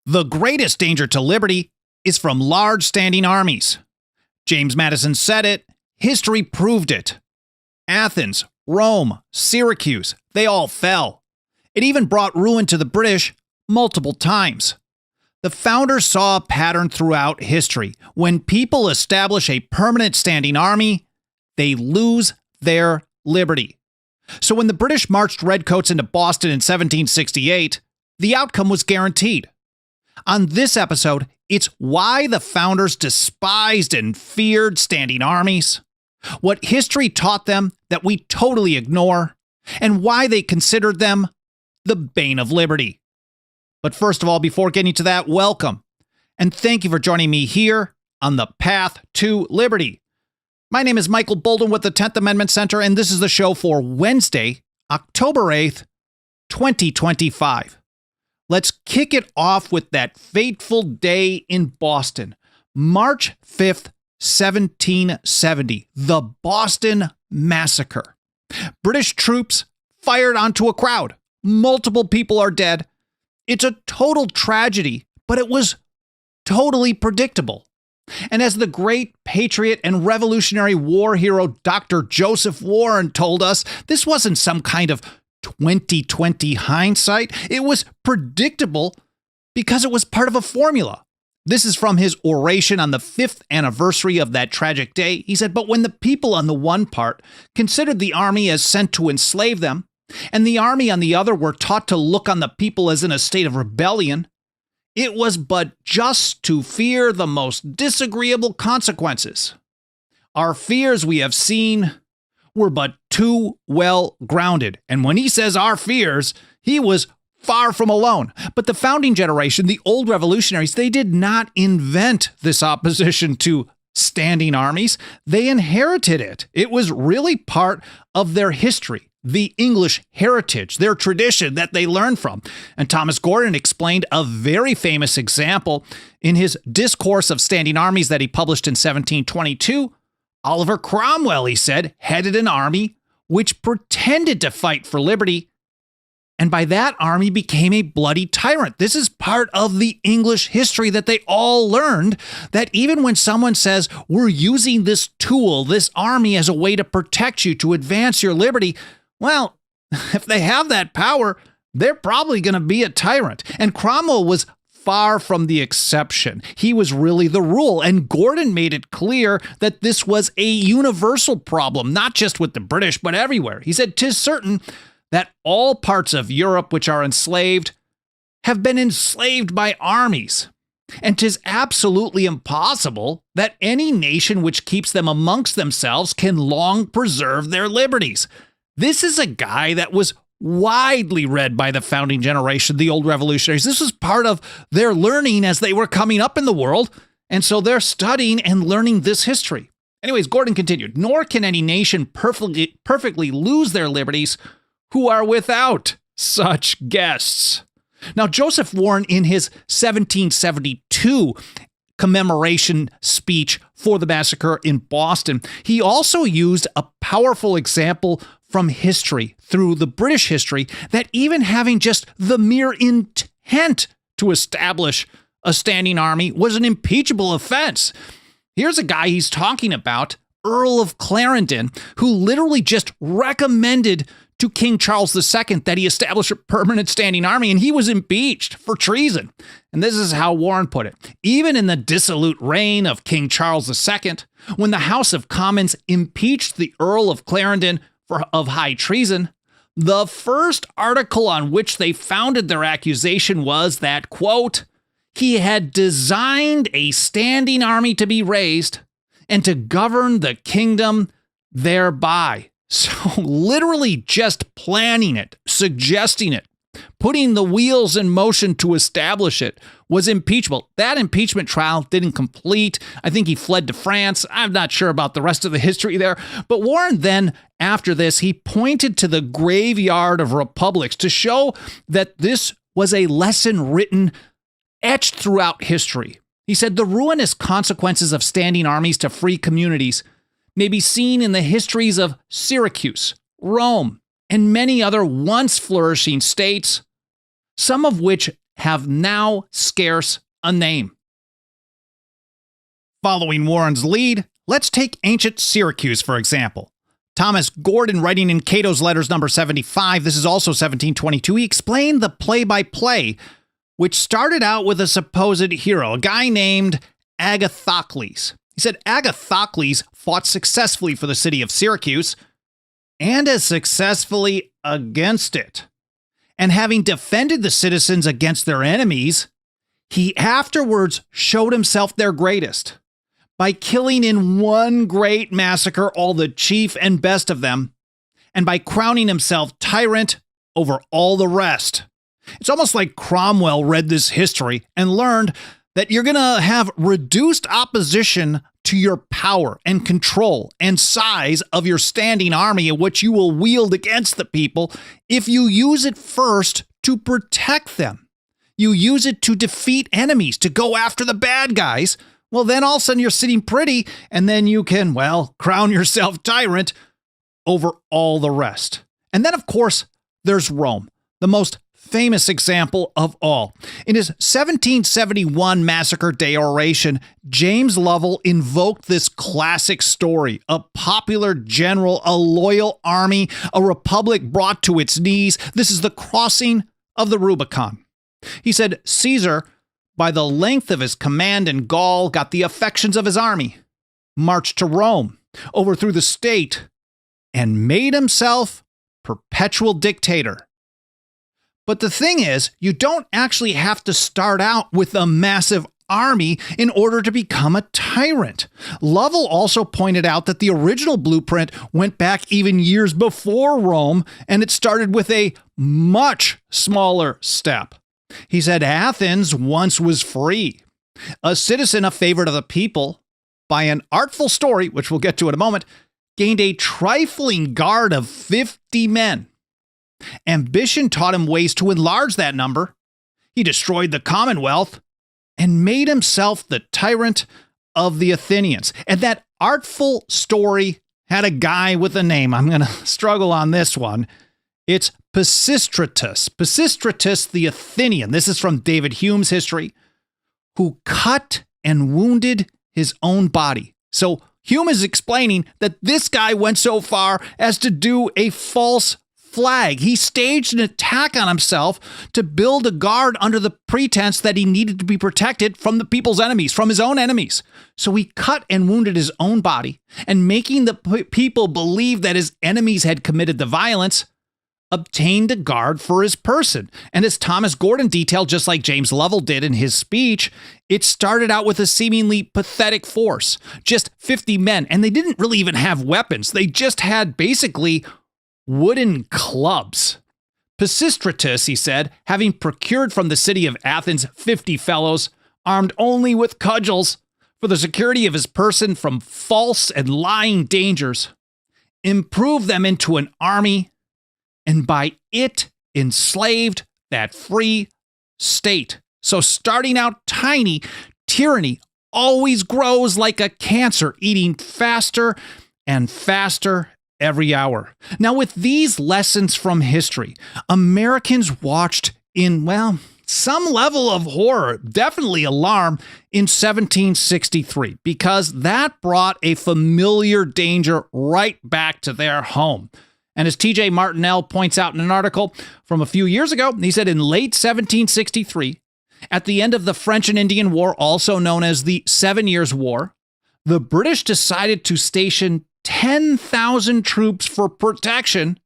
The greatest danger to liberty is from large standing armies. James Madison said it, history proved it. Athens, Rome, Syracuse, they all fell. It even brought ruin to the British multiple times. The founders saw a pattern throughout history. When people establish a permanent standing army, they lose their liberty. So when the British marched redcoats into Boston in 1768, the outcome was guaranteed. On this episode, it's why the founders despised and feared standing armies, what history taught them that we totally ignore, and why they considered them the bane of liberty. But first of all, before getting to that, welcome, and thank you for joining me here on the Path to Liberty. My name is Michael Boldin with the 10th Amendment Center, and this is the show for Wednesday, October 8th, 2025. Let's kick it off with that fateful day in Boston, March 5th, 1770, the Boston Massacre. British troops fired onto a crowd. Multiple people are dead. It's a total tragedy, but it was totally predictable. And as the great patriot and Revolutionary War hero Dr. Joseph Warren told us, this wasn't some kind of 2020 hindsight. It was predictable because it was part of a formula. This is from his oration on the 5th anniversary of that tragic day. He said, "But when the people on the one part considered the army as sent to enslave them, and the army on the other were taught to look on the people as in a state of rebellion, it was but just to fear the most disagreeable consequences. Our fears, we have seen, were but too well grounded." And when he says our fears, he was far from alone. But the founding generation, the old revolutionaries, they did not invent this opposition to standing armies. They inherited it. It was really part of their history, the English heritage, their tradition that they learned from. And Thomas Gordon explained a very famous example in his Discourse of Standing Armies that he published in 1722. Oliver Cromwell, he said, headed an army which pretended to fight for liberty, and by that army became a bloody tyrant. This is part of the English history that they all learned, that even when someone says, we're using this tool, this army as a way to protect you, to advance your liberty, well, if they have that power, they're probably going to be a tyrant. And Cromwell was far from the exception. He was really the rule. And Gordon made it clear that this was a universal problem, not just with the British, but everywhere. He said, "'Tis certain that all parts of Europe which are enslaved have been enslaved by armies. And 'tis absolutely impossible that any nation which keeps them amongst themselves can long preserve their liberties." This is a guy that was widely read by the founding generation, the old revolutionaries. This was part of their learning as they were coming up in the world. And so they're studying and learning this history. Anyways, Gordon continued, "Nor can any nation perfectly lose their liberties who are without such guests." Now, Joseph Warren, in his 1772 commemoration speech for the massacre in Boston, he also used a powerful example from history, through the British history, that even having just the mere intent to establish a standing army was an impeachable offense. Here's a guy he's talking about, Earl of Clarendon, who literally just recommended to King Charles II that he establish a permanent standing army, and he was impeached for treason. And this is how Warren put it. "Even in the dissolute reign of King Charles II, when the House of Commons impeached the Earl of Clarendon of high treason, the first article on which they founded their accusation was that, quote, he had designed a standing army to be raised and to govern the kingdom thereby." So literally just planning it, suggesting it, putting the wheels in motion to establish it was impeachable. That impeachment trial didn't complete. I think he fled to France. I'm not sure about the rest of the history there. But Warren then, after this, he pointed to the graveyard of republics to show that this was a lesson written, etched throughout history. He said, "The ruinous consequences of standing armies to free communities may be seen in the histories of Syracuse, Rome, and many other once flourishing states, some of which have now scarce a name. Following Warren's lead, let's take ancient Syracuse, for example. Thomas Gordon, writing in Cato's Letters number 75, this is also 1722, he explained the play-by-play, which started out with a supposed hero, a guy named Agathocles. He said Agathocles fought successfully for the city of Syracuse and as successfully against it. And having defended the citizens against their enemies, he afterwards showed himself their greatest by killing in one great massacre all the chief and best of them, and by crowning himself tyrant over all the rest. It's almost like Cromwell read this history and learned that you're going to have reduced opposition to your power and control and size of your standing army, which you will wield against the people if you use it first to protect them. You use it to defeat enemies, to go after the bad guys. Well, then all of a sudden you're sitting pretty, and then you can, well, crown yourself tyrant over all the rest. And then, of course, there's Rome, the most famous example of all. In his 1771 Massacre Day oration, James Lovell invoked this classic story: a popular general, a loyal army, a republic brought to its knees. This is the crossing of the Rubicon. He said Caesar, by the length of his command in Gaul, got the affections of his army, marched to Rome, overthrew the state, and made himself perpetual dictator. But the thing is, you don't actually have to start out with a massive army in order to become a tyrant. Lovell also pointed out that the original blueprint went back even years before Rome, and it started with a much smaller step. He said Athens once was free, a citizen, a favorite of the people. By an artful story, which we'll get to in a moment, gained a trifling guard of 50 men. Ambition taught him ways to enlarge that number. He destroyed the Commonwealth and made himself the tyrant of the Athenians. And that artful story had a guy with a name. I'm going to struggle on this one. It's Pisistratus. Pisistratus the Athenian. This is from David Hume's history, who cut and wounded his own body. So Hume is explaining that this guy went so far as to do a false flag. He staged an attack on himself to build a guard under the pretense that he needed to be protected from the people's enemies, from his own enemies. So he cut and wounded his own body, and making the people believe that his enemies had committed the violence, obtained a guard for his person. And as Thomas Gordon detailed, just like James Lovell did in his speech, it started out with a seemingly pathetic force, just 50 men, and they didn't really even have weapons. They just had basically wooden clubs. Pisistratus, he said, having procured from the city of Athens 50 fellows, armed only with cudgels for the security of his person from false and lying dangers, improved them into an army, and by it enslaved that free state. So starting out tiny, tyranny always grows like a cancer, eating faster and faster every hour. Now, with these lessons from history, Americans watched in, well, some level of horror, definitely alarm, in 1763, because that brought a familiar danger right back to their home. And as TJ Martinell points out in an article from a few years ago, he said in late 1763, at the end of the French and Indian War, also known as the 7 Years' War, the British decided to station 10,000 troops for protection.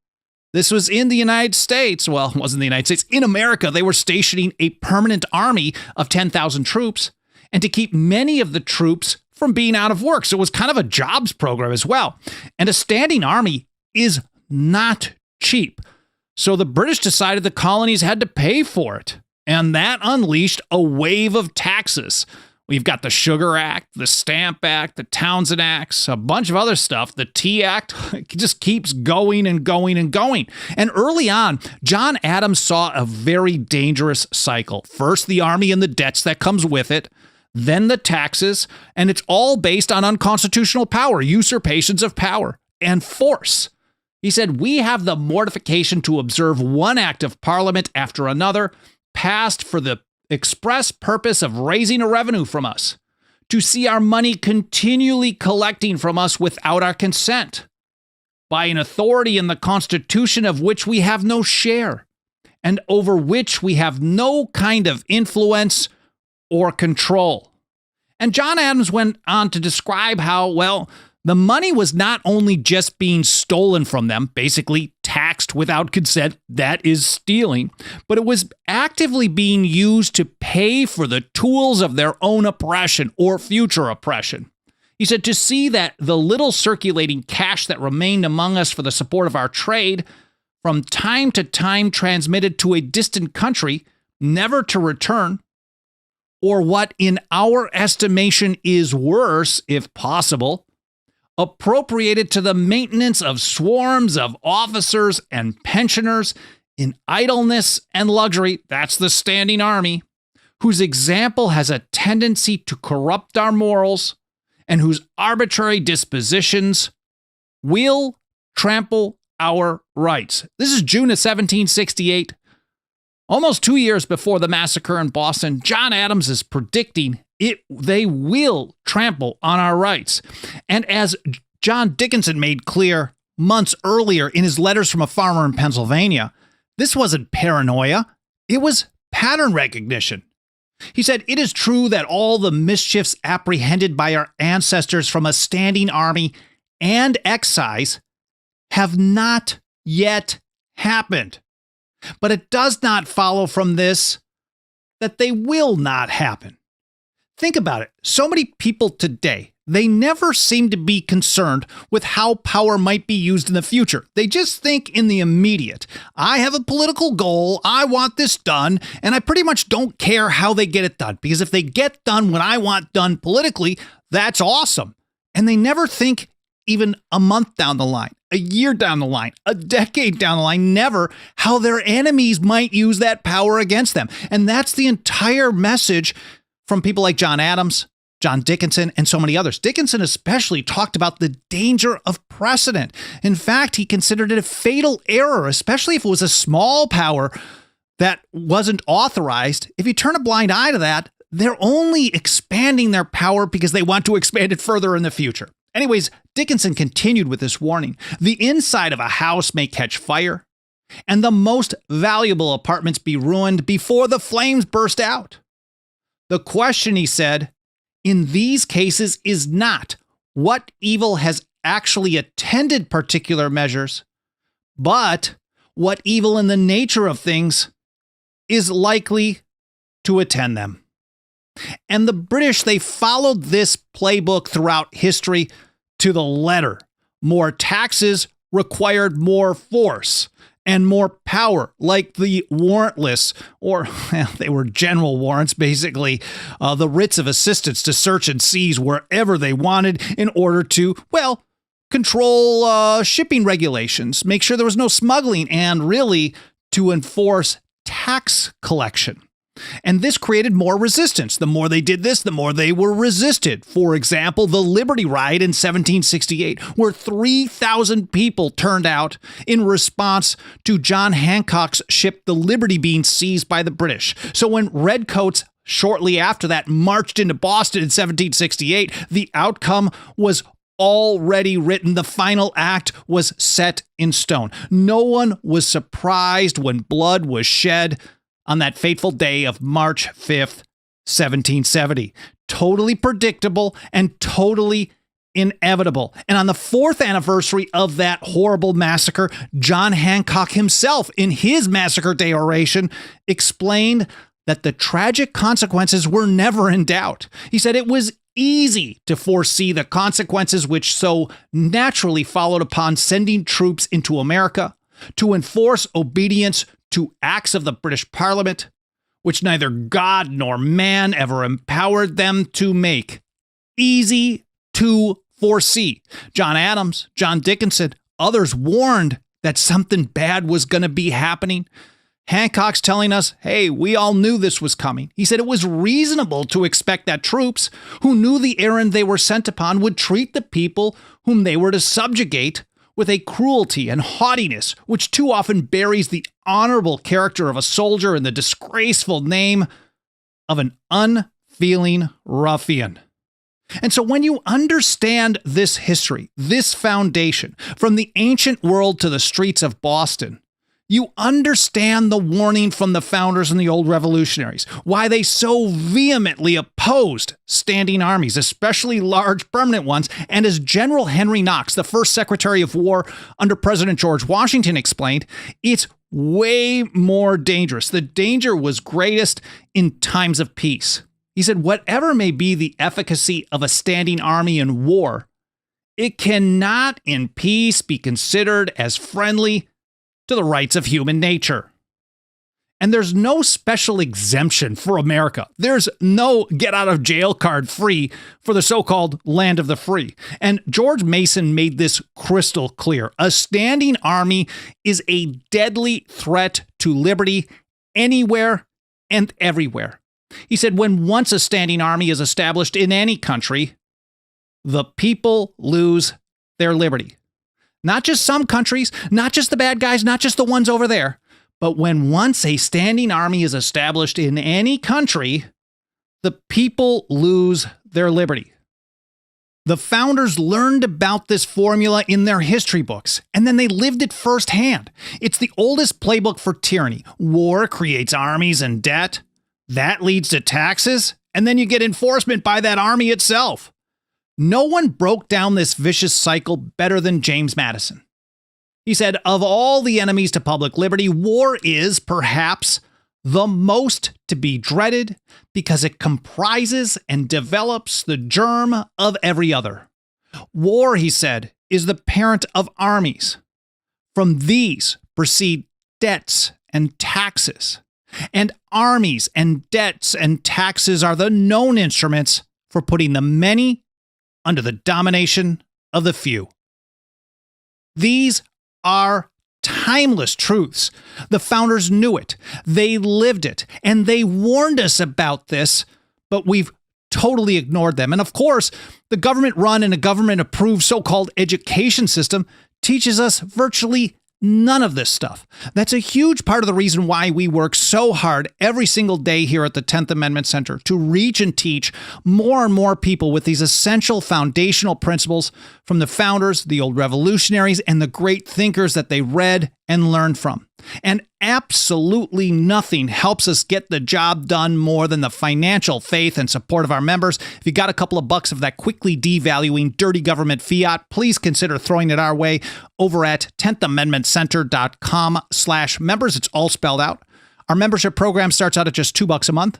This was in the United States. Well, it wasn't the United States. In America, they were stationing a permanent army of 10,000 troops, and to keep many of the troops from being out of work. So it was kind of a jobs program as well. And a standing army is not cheap. So the British decided the colonies had to pay for it. And that unleashed a wave of taxes. We've got the Sugar Act, the Stamp Act, the Townshend Acts, a bunch of other stuff. The Tea Act, it just keeps going and going and going. And early on, John Adams saw a very dangerous cycle. First, the army and the debts that comes with it, then the taxes, and it's all based on unconstitutional power, usurpations of power, and force. He said, we have the mortification to observe one act of Parliament after another, passed for the express purpose of raising a revenue from us, to see our money continually collecting from us without our consent, by an authority in the Constitution of which we have no share, and over which we have no kind of influence or control. And John Adams went on to describe how, well, the money was not only just being stolen from them, basically taxed without consent, that is stealing, but it was actively being used to pay for the tools of their own oppression or future oppression. He said, to see that the little circulating cash that remained among us for the support of our trade, from time to time transmitted to a distant country, never to return, or what in our estimation is worse, if possible, appropriated to the maintenance of swarms of officers and pensioners in idleness and luxury, that's the standing army, whose example has a tendency to corrupt our morals and whose arbitrary dispositions will trample our rights. This is June of 1768. Almost 2 years before the massacre in Boston, John Adams is predicting they will trample on our rights. And as John Dickinson made clear months earlier in his letters from a farmer in Pennsylvania, this wasn't paranoia, it was pattern recognition. He said, it is true that all the mischiefs apprehended by our ancestors from a standing army and excise have not yet happened. But it does not follow from this that they will not happen. Think about it. So many people today, they never seem to be concerned with how power might be used in the future. They just think in the immediate. I have a political goal, I want this done, and I pretty much don't care how they get it done, because if they get done what I want done politically, that's awesome. And they never think even a month down the line, a year down the line, a decade down the line, never how their enemies might use that power against them. And that's the entire message from people like John Adams, John Dickinson, and so many others. Dickinson especially talked about the danger of precedent. In fact, he considered it a fatal error, especially if it was a small power that wasn't authorized. If you turn a blind eye to that, they're only expanding their power because they want to expand it further in the future. Anyways, Dickinson continued with this warning. The inside of a house may catch fire, and the most valuable apartments be ruined before the flames burst out. The question, he said, in these cases is not what evil has actually attended particular measures, but what evil in the nature of things is likely to attend them. And the British, they followed this playbook throughout history to the letter. More taxes required more force and more power, like the warrantless, or they were general warrants, basically, the writs of assistance to search and seize wherever they wanted in order to, well, control shipping regulations, make sure there was no smuggling, and really to enforce tax collection. And this created more resistance. The more they did this, the more they were resisted. For example, the Liberty Riot in 1768, where 3,000 people turned out in response to John Hancock's ship, the Liberty, being seized by the British. So when Redcoats shortly after that marched into Boston in 1768, the outcome was already written. The final act was set in stone. No one was surprised when blood was shed on that fateful day of March 5th, 1770. Totally predictable and totally inevitable. And on the 4th anniversary of that horrible massacre, John Hancock himself, in his Massacre Day oration, explained that the tragic consequences were never in doubt. He said it was easy to foresee the consequences which so naturally followed upon sending troops into America to enforce obedience to acts of the British Parliament, which neither God nor man ever empowered them to make. Easy to foresee. John Adams, John Dickinson, others warned that something bad was going to be happening. Hancock's telling us, hey, we all knew this was coming. He said it was reasonable to expect that troops who knew the errand they were sent upon would treat the people whom they were to subjugate with a cruelty and haughtiness which too often buries the honorable character of a soldier in the disgraceful name of an unfeeling ruffian. And so when you understand this history, this foundation, from the ancient world to the streets of Boston, you understand the warning from the founders and the old revolutionaries, why they so vehemently opposed standing armies, especially large permanent ones. And as General Henry Knox, the first Secretary of War under President George Washington, explained, it's way more dangerous. The danger was greatest in times of peace. He said, whatever may be the efficacy of a standing army in war, it cannot in peace be considered as friendly to the rights of human nature. And there's no special exemption for America. There's no get out of jail card free for the so-called land of the free. And George Mason made this crystal clear. A standing army is a deadly threat to liberty anywhere and everywhere. He said, when once a standing army is established in any country, the people lose their liberty. Not just some countries, not just the bad guys, not just the ones over there, but when once a standing army is established in any country, the people lose their liberty. The founders learned about this formula in their history books, and then they lived it firsthand. It's the oldest playbook for tyranny. War creates armies and debt. That leads to taxes, and then you get enforcement by that army itself. No one broke down this vicious cycle better than James Madison. He said, of all the enemies to public liberty, war is perhaps the most to be dreaded because it comprises and develops the germ of every other. War, he said, is the parent of armies. From these proceed debts and taxes. And armies and debts and taxes are the known instruments for putting the many under the domination of the few. These are timeless truths. The founders knew it. They lived it. And they warned us about this, but we've totally ignored them. And of course, the government-run and a government-approved so-called education system teaches us virtually none of this stuff. That's a huge part of the reason why we work so hard every single day here at the 10th Amendment Center to reach and teach more and more people with these essential foundational principles from the founders, the old revolutionaries, and the great thinkers that they read and learned from. And absolutely nothing helps us get the job done more than the financial faith and support of our members. If you got a couple of bucks of that quickly devaluing dirty government fiat, please consider throwing it our way over at 10thamendmentcenter.com/members. It's all spelled out. Our membership program starts out at just $2 a month.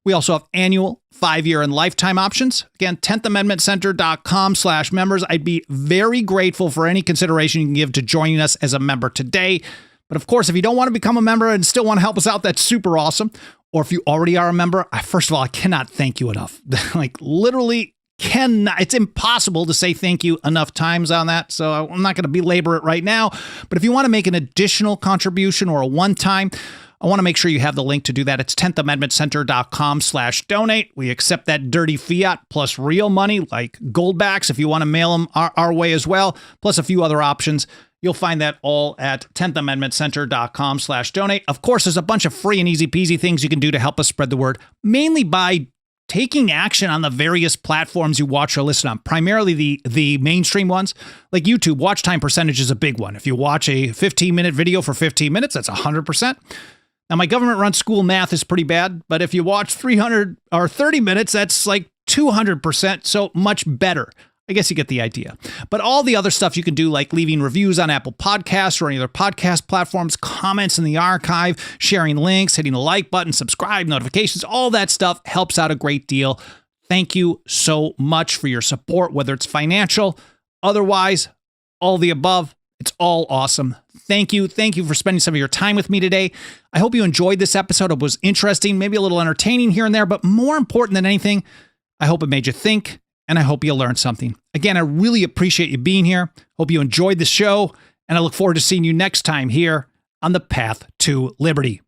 We also have annual, 5-year, and lifetime options. Again, 10thamendmentcenter.com/members. I'd be very grateful for any consideration you can give to joining us as a member today. But of course, if you don't want to become a member and still want to help us out, that's super awesome. Or if you already are a member, first of all, I cannot thank you enough. Literally cannot. It's impossible to say thank you enough times on that. So I'm not going to belabor it right now. But if you want to make an additional contribution or a one-time, I want to make sure you have the link to do that. It's 10thamendmentcenter.com/donate. We accept that dirty fiat plus real money like goldbacks if you want to mail them our way as well, plus a few other options. You'll find that all at 10thamendmentcenter.com/donate. Of course, there's a bunch of free and easy peasy things you can do to help us spread the word, mainly by taking action on the various platforms you watch or listen on, primarily the mainstream ones. Like YouTube, watch time percentage is a big one. If you watch a 15-minute video for 15 minutes, that's 100%. Now, my government-run school math is pretty bad, but if you watch 300 or 30 minutes, that's like 200%, so much better. I guess you get the idea. But all the other stuff you can do, like leaving reviews on Apple Podcasts or any other podcast platforms, comments in the archive, sharing links, hitting the like button, subscribe, notifications, all that stuff helps out a great deal. Thank you so much for your support, whether it's financial, otherwise, all the above. It's all awesome. Thank you. Thank you for spending some of your time with me today. I hope you enjoyed this episode. It was interesting, maybe a little entertaining here and there, but more important than anything, I hope it made you think. And I hope you learned something. Again, I really appreciate you being here. Hope you enjoyed the show, and I look forward to seeing you next time here on the Path to Liberty.